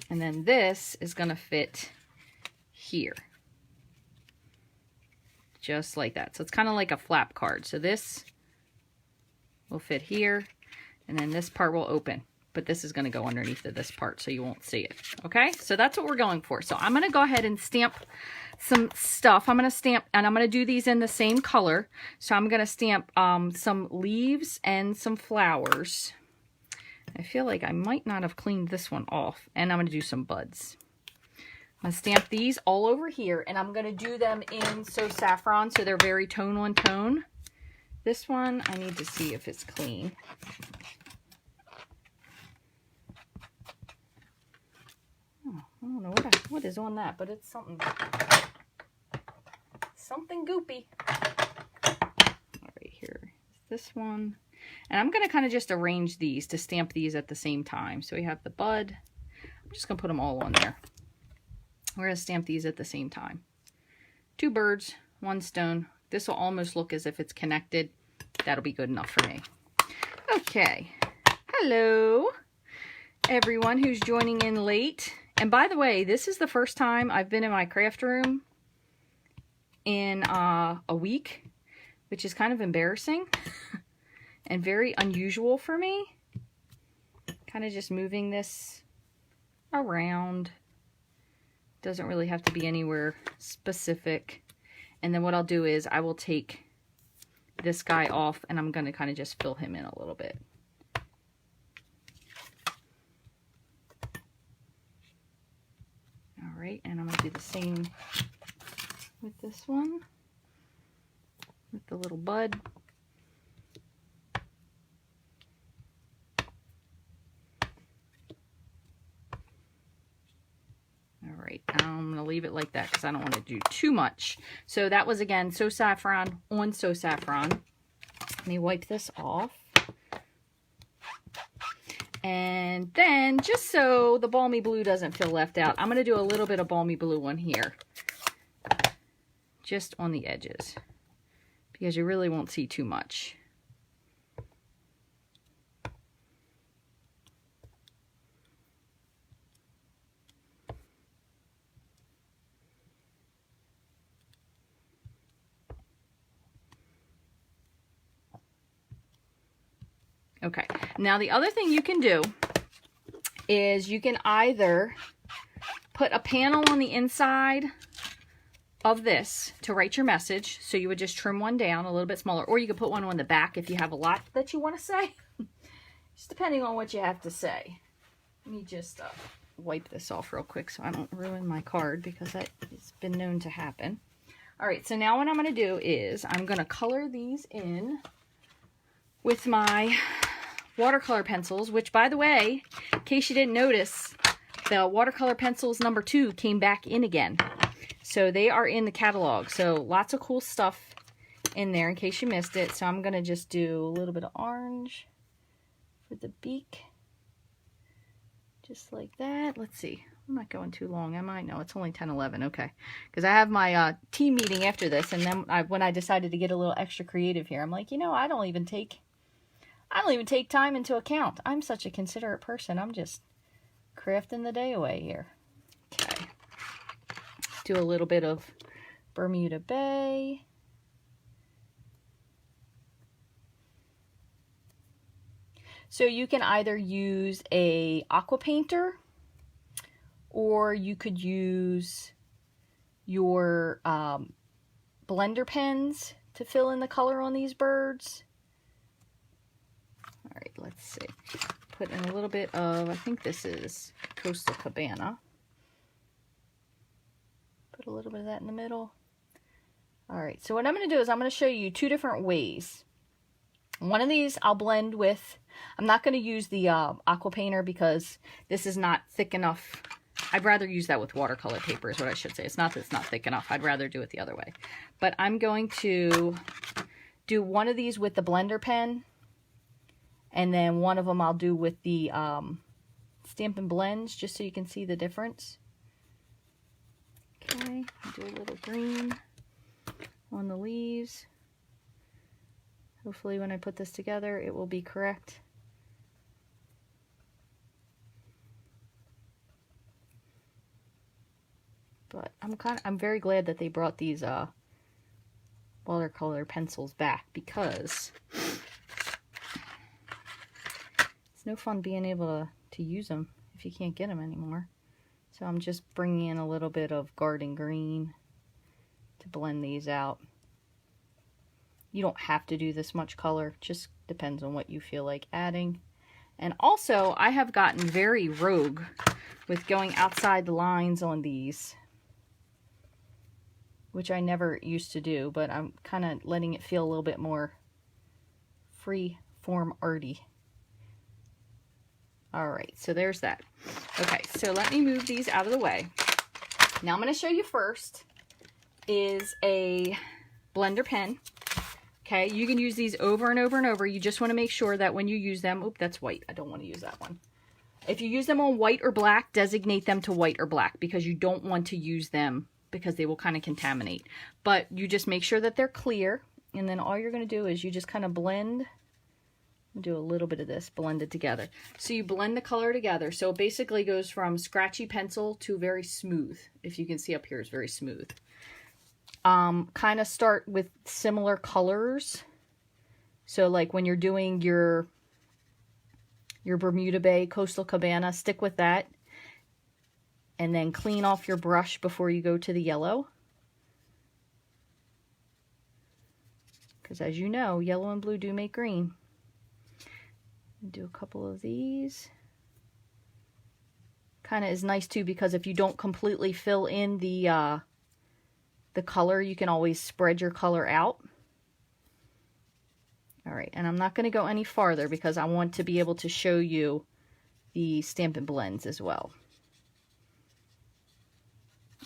and then this is going to fit here. Just like that. So it's kind of like a flap card. So this will fit here, and then this part will open, but this is going to go underneath of this part so you won't see it. Okay, so that's what we're going for. So I'm going to go ahead and stamp some stuff. I'm going to stamp, and I'm going to do these in the same color. So I'm going to stamp some leaves and some flowers. I feel like I might not have cleaned this one off, and I'm going to do some buds. I'm going to stamp these all over here, and I'm going to do them in So Saffron, so they're very tone on tone. This one, I need to see if it's clean. Oh, I don't know what is on that, but it's something goopy. All right, here is this one. And I'm going to kind of just arrange these to stamp these at the same time. So we have the bud. I'm just going to put them all on there. We're going to stamp these at the same time. 2 birds, 1 stone. This will almost look as if it's connected. That'll be good enough for me. Okay. Hello, everyone who's joining in late. And by the way, this is the first time I've been in my craft room in a week, which is kind of embarrassing and very unusual for me. Kind of just moving this around. Doesn't really have to be anywhere specific. And then what I'll do is I will take this guy off, and I'm going to kind of just fill him in a little bit. All right, and I'm going to do the same with this one, with the little bud. All right, I'm going to leave it like that because I don't want to do too much. So that was, again, So Saffron on So Saffron. Let me wipe this off. And then, just so the balmy blue doesn't feel left out, I'm going to do a little bit of balmy blue on here. Just on the edges. Because you really won't see too much. Okay, now the other thing you can do is you can either put a panel on the inside of this to write your message. So you would just trim one down a little bit smaller, or you could put one on the back if you have a lot that you want to say. Just depending on what you have to say. Let me just wipe this off real quick so I don't ruin my card, because that has been known to happen. All right, so now what I'm going to do is I'm going to color these in with my watercolor pencils, which, by the way, in case you didn't notice, the watercolor pencils number 2 came back in again. So they are in the catalog. So lots of cool stuff in there in case you missed it. So I'm going to just do a little bit of orange for the beak. Just like that. Let's see. I'm not going too long, am I? No, it's only 10:11. Okay. Because I have my team meeting after this. And then when I decided to get a little extra creative here, I'm like, you know, I don't even take time into account. I'm such a considerate person. I'm just crafting the day away here. Okay. Do a little bit of Bermuda Bay. So you can either use a aqua painter, or you could use your blender pens to fill in the color on these birds. All right, let's see. Put in a little bit of, I think this is Coastal Cabana. Put a little bit of that in the middle. All right, so what I'm going to do is I'm going to show you 2 different ways. One of these I'll blend with, I'm not going to use the aqua painter because this is not thick enough. I'd rather use that with watercolor paper is what I should say. It's not that it's not thick enough. I'd rather do it the other way. But I'm going to do one of these with the blender pen. And then one of them I'll do with the Stampin' Blends, just so you can see the difference. Okay, I'll do a little green on the leaves. Hopefully when I put this together, it will be correct. But I'm very glad that they brought these watercolor pencils back, because it's no fun being able to use them if you can't get them anymore. So I'm just bringing in a little bit of Garden Green to blend these out. You don't have to do this much color, just depends on what you feel like adding. And also, I have gotten very rogue with going outside the lines on these, which I never used to do, but I'm kind of letting it feel a little bit more free form arty. All right, so there's that. Okay, so let me move these out of the way. Now I'm going to show you first is a blender pen. Okay, you can use these over and over and over. You just want to make sure that when you use them, oop, that's white. I don't want to use that one. If you use them on white or black, designate them to white or black, because you don't want to use them because they will kind of contaminate. But you just make sure that they're clear, and then all you're going to do is you just kind of blend. Do a little bit of this, blend it together. So you blend the color together. So it basically goes from scratchy pencil to very smooth. If you can see up here, it's very smooth. Kind of start with similar colors. So like when you're doing your Bermuda Bay, Coastal Cabana, stick with that. And then clean off your brush before you go to the yellow. Because as you know, yellow and blue do make green. Do a couple of these. Kind of is nice too, because if you don't completely fill in the color, you can always spread your color out. All right, and I'm not going to go any farther because I want to be able to show you the Stampin' Blends as well.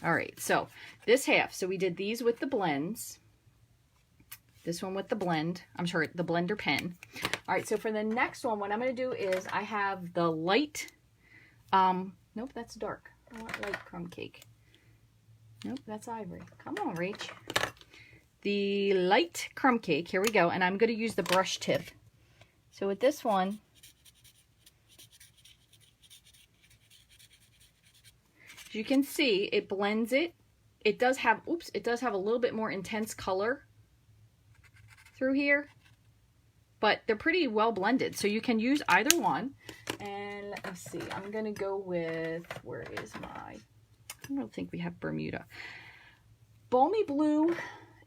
All right, so this half, so we did these with the blends. This one with the blend. I'm sorry, the blender pen. All right, so for the next one, what I'm going to do is I have the light, nope, that's dark. I want light crumb cake. Nope, that's ivory. Come on, Rach. The light crumb cake, here we go, and I'm going to use the brush tip. So with this one, as you can see, it blends it. It does have, oops, it does have a little bit more intense color through here, but they're pretty well blended, so you can use either one. And let me see, I'm gonna go with, where is my, I don't think we have Bermuda. Balmy Blue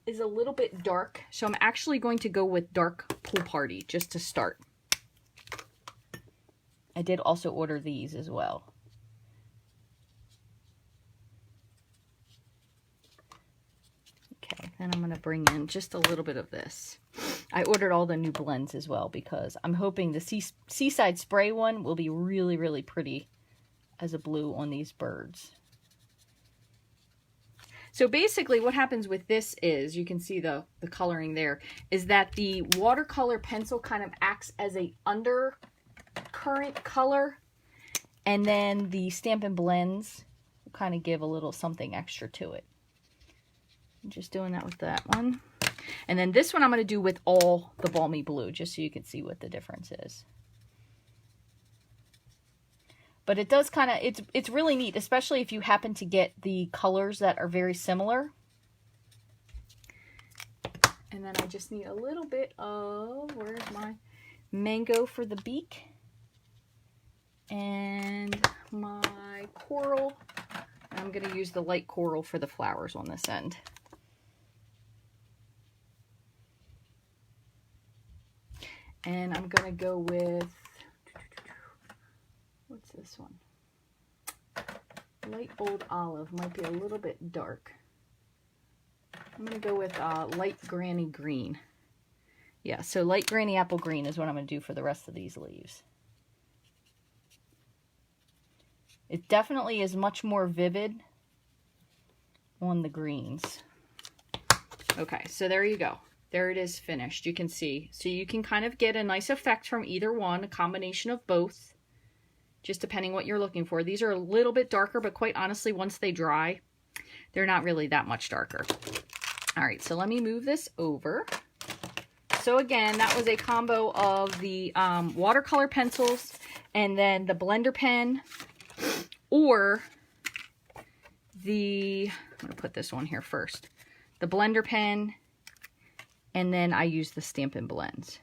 is a little bit dark, so I'm actually going to go with Dark Pool Party just to start. I did also order these as well. Okay, then I'm going to bring in just a little bit of this. I ordered all the new blends as well because I'm hoping the Seaside Spray one will be really, really pretty as a blue on these birds. So basically what happens with this is, you can see the coloring there, is that the watercolor pencil kind of acts as a undercurrent color, and then the Stampin' Blends will kind of give a little something extra to it. I'm just doing that with that one. And then this one I'm going to do with all the Balmy Blue, just so you can see what the difference is. But it does kind of, it's really neat, especially if you happen to get the colors that are very similar. And then I just need a little bit of, where's my mango for the beak? And my coral. And I'm going to use the light coral for the flowers on this end. And I'm going to go with, what's this one? Light Old Olive. Might be a little bit dark. I'm going to go with Light Granny Green. Yeah, so Light Granny Apple Green is what I'm going to do for the rest of these leaves. It definitely is much more vivid on the greens. Okay, so there you go. There it is finished. You can see. So you can kind of get a nice effect from either one, a combination of both, just depending what you're looking for. These are a little bit darker, but quite honestly, once they dry, they're not really that much darker. All right, so let me move this over. So again, that was a combo of the watercolor pencils and then the blender pen, or the, I'm going to put this one here first, the blender pen, and then I use the Stampin' Blends.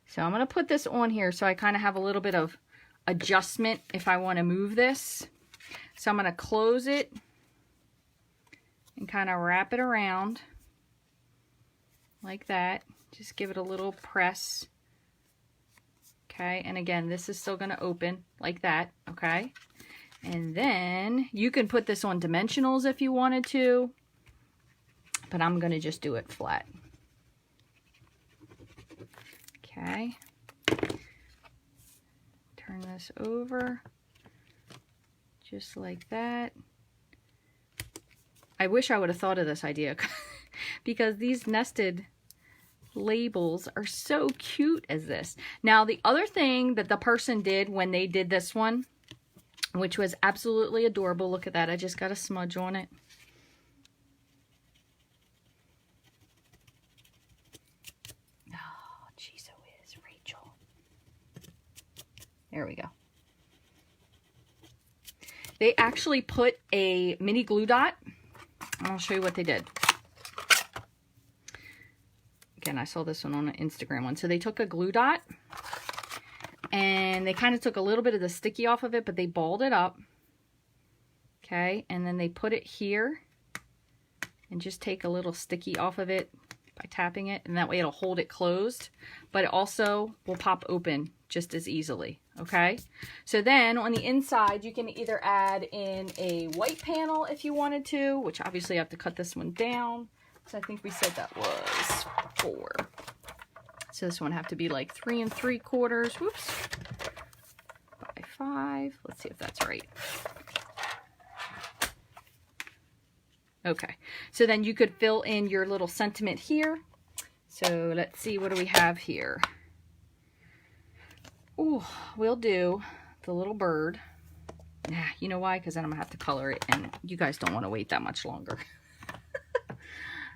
So I'm going to put this on here so I kind of have a little bit of adjustment if I want to move this. So I'm going to close it and kind of wrap it around like that. Just give it a little press. Okay, and again, this is still going to open like that, okay? And then you can put this on dimensionals if you wanted to, but I'm going to just do it flat. Okay. Turn this over just like that. I wish I would have thought of this idea because these nested labels are so cute as this. Now, the other thing that the person did when they did this one, which was absolutely adorable, look at that, I just got a smudge on it. Oh, gee, so is Rachel. There we go. They actually put a mini glue dot. I'll show you what they did. Again, I saw this one on an Instagram one. So they took a glue dot and they kind of took a little bit of the sticky off of it, but they balled it up. Okay, and then they put it here and just take a little sticky off of it by tapping it, and that way it'll hold it closed, but it also will pop open just as easily. Okay, so then on the inside you can either add in a white panel if you wanted to, which obviously I have to cut this one down, so I think we said that was 4. So this one have to be like 3 3/4, whoops, by 5. Let's see if that's right. Okay, so then you could fill in your little sentiment here. So let's see, what do we have here? Oh, we'll do the little bird. You know why? Because then I'm going to have to color it, and you guys don't want to wait that much longer.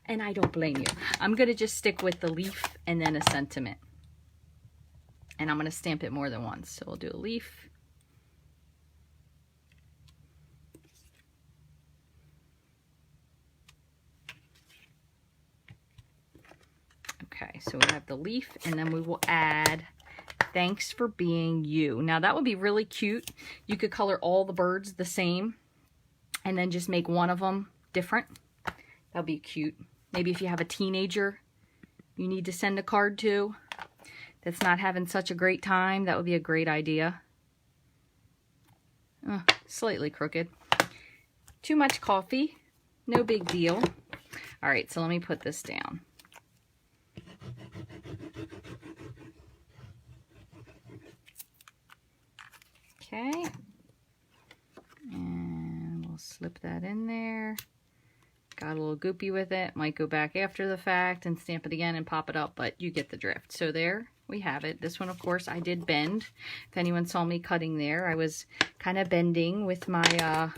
And I don't blame you. I'm going to just stick with the leaf and then a sentiment. And I'm going to stamp it more than once. So we'll do a leaf. Okay, so we have the leaf, and then we will add "Thanks for being you." Now that would be really cute. You could color all the birds the same and then just make one of them different. That would be cute. Maybe if you have a teenager you need to send a card to that's not having such a great time, that would be a great idea. Slightly crooked. Too much coffee. No big deal. All right, so let me put this down. Okay. And we'll slip that in there. Got a little goopy with it. Might go back after the fact and stamp it again and pop it up, but you get the drift. So there we have it. This one, of course, I did bend. If anyone saw me cutting there, I was kind of bending with my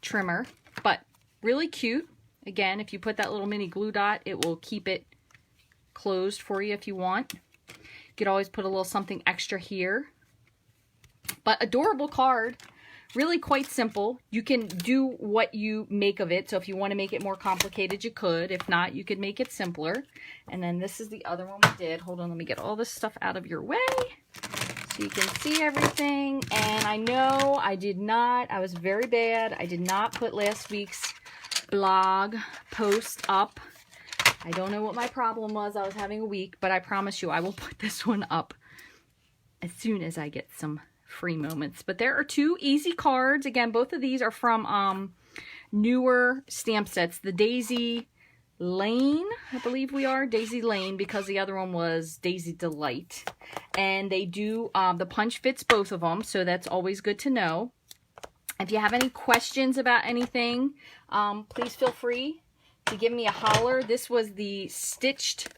trimmer, but really cute. Again, if you put that little mini glue dot, it will keep it closed for you if you want. You could always put a little something extra here. But adorable card. Really quite simple. You can do what you make of it. So if you want to make it more complicated, you could. If not, you could make it simpler. And then this is the other one we did. Hold on, let me get all this stuff out of your way so you can see everything. And I know I was very bad. I did not put last week's blog post up. I don't know what my problem was. I was having a week, but I promise you I will put this one up as soon as I get some free moments. But there are 2 easy cards. Again, both of these are from newer stamp sets. The Daisy Lane, I believe we are. Daisy Lane, because the other one was Daisy Delight. And they do, the punch fits both of them, so that's always good to know. If you have any questions about anything, please feel free to give me a holler. This was the stitched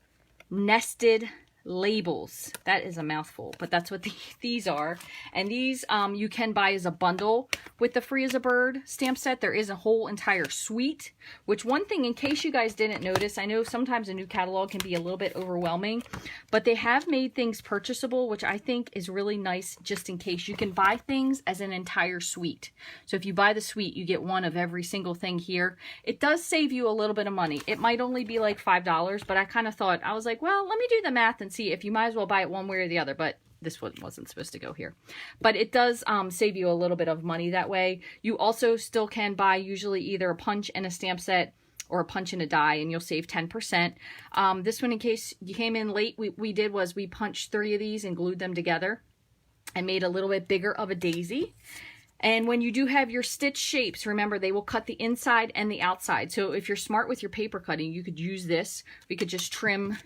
nested labels. That is a mouthful, but that's what these are. And these you can buy as a bundle with the Free as a Bird stamp set. There is a whole entire suite, which one thing, in case you guys didn't notice, I know sometimes a new catalog can be a little bit overwhelming, but they have made things purchasable, which I think is really nice, just in case. You can buy things as an entire suite. So if you buy the suite, you get one of every single thing here. It does save you a little bit of money. It might only be like $5, but I kind of thought, I was like, well, let me do the math and see if you might as well buy it one way or the other. But this one wasn't supposed to go here, but it does save you a little bit of money that way. You also still can buy usually either a punch and a stamp set or a punch and a die, and you'll save 10%. This one, in case you came in late, we did was we punched 3 of these and glued them together and made a little bit bigger of a daisy. And when you do have your stitch shapes, remember, they will cut the inside and the outside. So if you're smart with your paper cutting, you could use this. We could just trim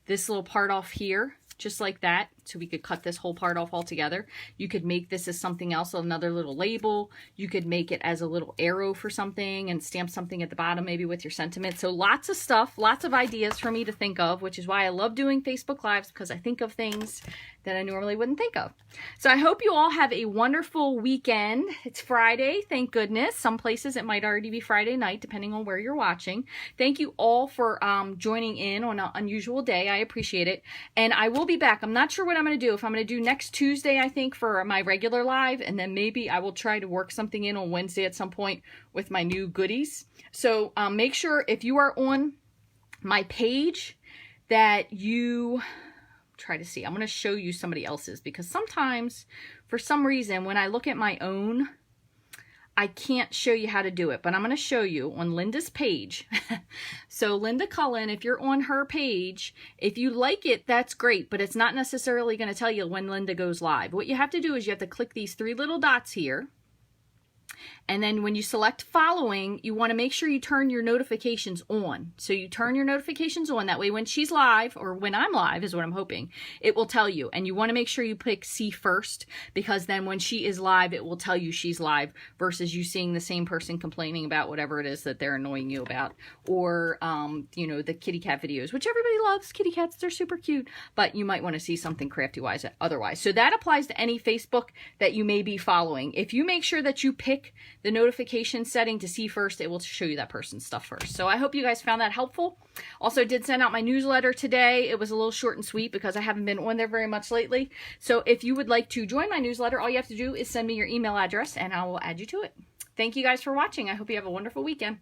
this little part off here, just like that. So we could cut this whole part off altogether. You could make this as something else, another little label. You could make it as a little arrow for something and stamp something at the bottom, maybe with your sentiment. So lots of stuff, lots of ideas for me to think of, which is why I love doing Facebook Lives, because I think of things that I normally wouldn't think of. So I hope you all have a wonderful weekend. It's Friday, thank goodness. Some places it might already be Friday night, depending on where you're watching. Thank you all for joining in on an unusual day. I appreciate it. And I will be back. I'm not sure what I'm going to do. If I'm going to do next Tuesday, I think, for my regular live, and then maybe I will try to work something in on Wednesday at some point with my new goodies. So make sure, if you are on my page, that you try to see. I'm going to show you somebody else's, because sometimes, for some reason, when I look at my own, I can't show you how to do it, but I'm going to show you on Linda's page. So Linda Cullen, if you're on her page, if you like it, that's great, but it's not necessarily going to tell you when Linda goes live. What you have to do is you have to click these 3 little dots here, And then when you select following, you want to make sure you turn your notifications on. So you turn your notifications on. That way when she's live, or when I'm live is what I'm hoping, it will tell you. And you want to make sure you pick see first, because then when she is live, it will tell you she's live versus you seeing the same person complaining about whatever it is that they're annoying you about. Or, you know, the kitty cat videos, which everybody loves kitty cats. They're super cute, but you might want to see something crafty wise otherwise. So that applies to any Facebook that you may be following. If you make sure that you pick the notification setting to see first, it will show you that person's stuff first. So I hope you guys found that helpful. Also did send out my newsletter today. It was a little short and sweet because I haven't been on there very much lately. So if you would like to join my newsletter, all you have to do is send me your email address and I will add you to it. Thank you guys for watching. I hope you have a wonderful weekend.